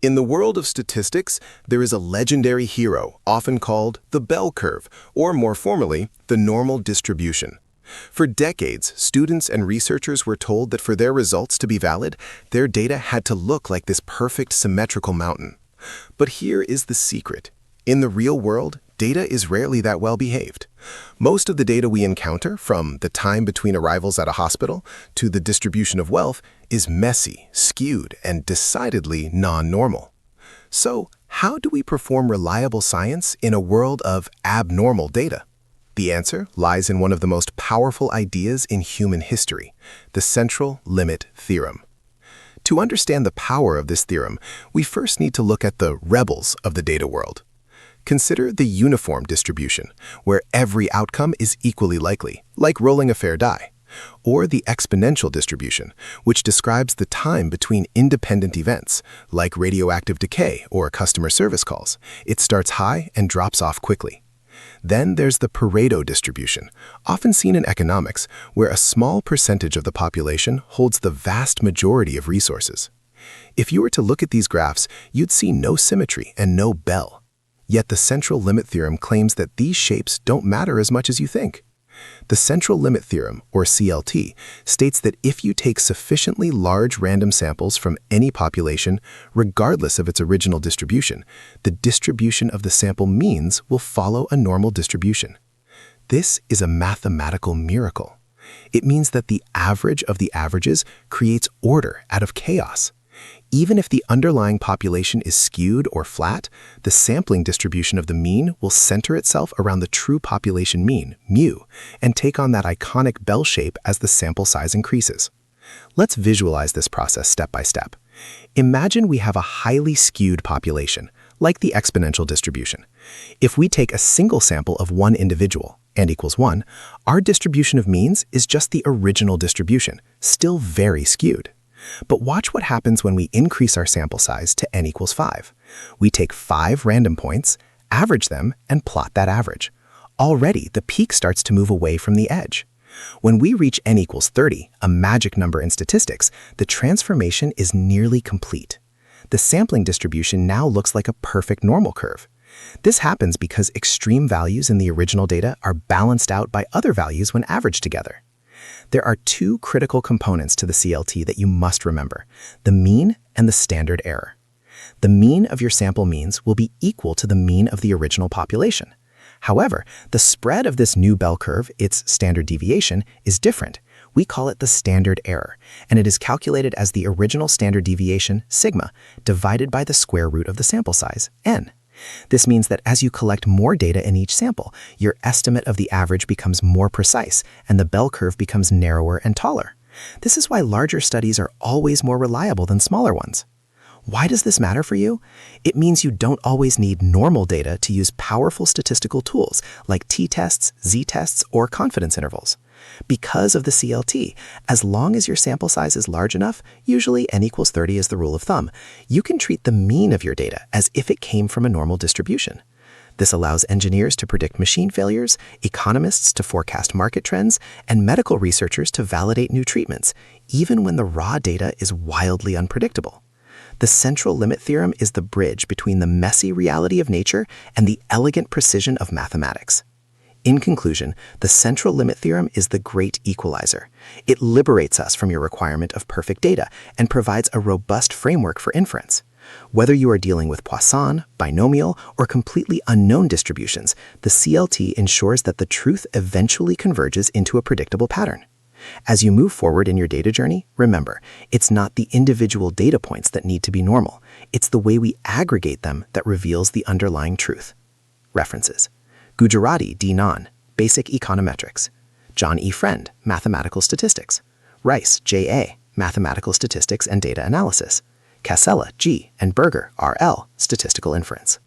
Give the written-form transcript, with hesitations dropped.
In the world of statistics, there is a legendary hero, often called the bell curve, or more formally, the normal distribution. For decades, students and researchers were told that for their results to be valid, their data had to look like this perfect symmetrical mountain. But here is the secret. In the real world, data is rarely that well behaved. Most of the data we encounter, from the time between arrivals at a hospital to the distribution of wealth, is messy, skewed, and decidedly non-normal. So, how do we perform reliable science in a world of abnormal data? The answer lies in one of the most powerful ideas in human history, the Central Limit Theorem. To understand the power of this theorem, we first need to look at the rebels of the data world. Consider the uniform distribution, where every outcome is equally likely, like rolling a fair die. Or the exponential distribution, which describes the time between independent events, like radioactive decay or customer service calls. It starts high and drops off quickly. Then there's the Pareto distribution, often seen in economics, where a small percentage of the population holds the vast majority of resources. If you were to look at these graphs, you'd see no symmetry and no bell. Yet the Central Limit Theorem claims that these shapes don't matter as much as you think. The Central Limit Theorem, or CLT, states that if you take sufficiently large random samples from any population, regardless of its original distribution, the distribution of the sample means will follow a normal distribution. This is a mathematical miracle. It means that the average of the averages creates order out of chaos. Even if the underlying population is skewed or flat, the sampling distribution of the mean will center itself around the true population mean, mu, and take on that iconic bell shape as the sample size increases. Let's visualize this process step by step. Imagine we have a highly skewed population, like the exponential distribution. If we take a single sample of one individual, n equals 1, our distribution of means is just the original distribution, still very skewed. But watch what happens when we increase our sample size to n equals 5. We take 5 random points, average them, and plot that average. Already, the peak starts to move away from the edge. When we reach n equals 30, a magic number in statistics, the transformation is nearly complete. The sampling distribution now looks like a perfect normal curve. This happens because extreme values in the original data are balanced out by other values when averaged together. There are two critical components to the CLT that you must remember: the mean and the standard error. The mean of your sample means will be equal to the mean of the original population. However, the spread of this new bell curve, its standard deviation, is different. We call it the standard error, and it is calculated as the original standard deviation, sigma, divided by the square root of the sample size, n. This means that as you collect more data in each sample, your estimate of the average becomes more precise, and the bell curve becomes narrower and taller. This is why larger studies are always more reliable than smaller ones. Why does this matter for you? It means you don't always need normal data to use powerful statistical tools like t-tests, z-tests, or confidence intervals. Because of the CLT, as long as your sample size is large enough, usually n equals 30 is the rule of thumb, you can treat the mean of your data as if it came from a normal distribution. This allows engineers to predict machine failures, economists to forecast market trends, and medical researchers to validate new treatments, even when the raw data is wildly unpredictable. The Central Limit Theorem is the bridge between the messy reality of nature and the elegant precision of mathematics. In conclusion, the Central Limit Theorem is the great equalizer. It liberates us from your requirement of perfect data and provides a robust framework for inference. Whether you are dealing with Poisson, binomial, or completely unknown distributions, the CLT ensures that the truth eventually converges into a predictable pattern. As you move forward in your data journey, remember, it's not the individual data points that need to be normal. It's the way we aggregate them that reveals the underlying truth. References: Gujarati D. Nan, Basic Econometrics; John E. Friend, Mathematical Statistics; Rice J. A., Mathematical Statistics and Data Analysis; Casella G. and Berger R. L., Statistical Inference.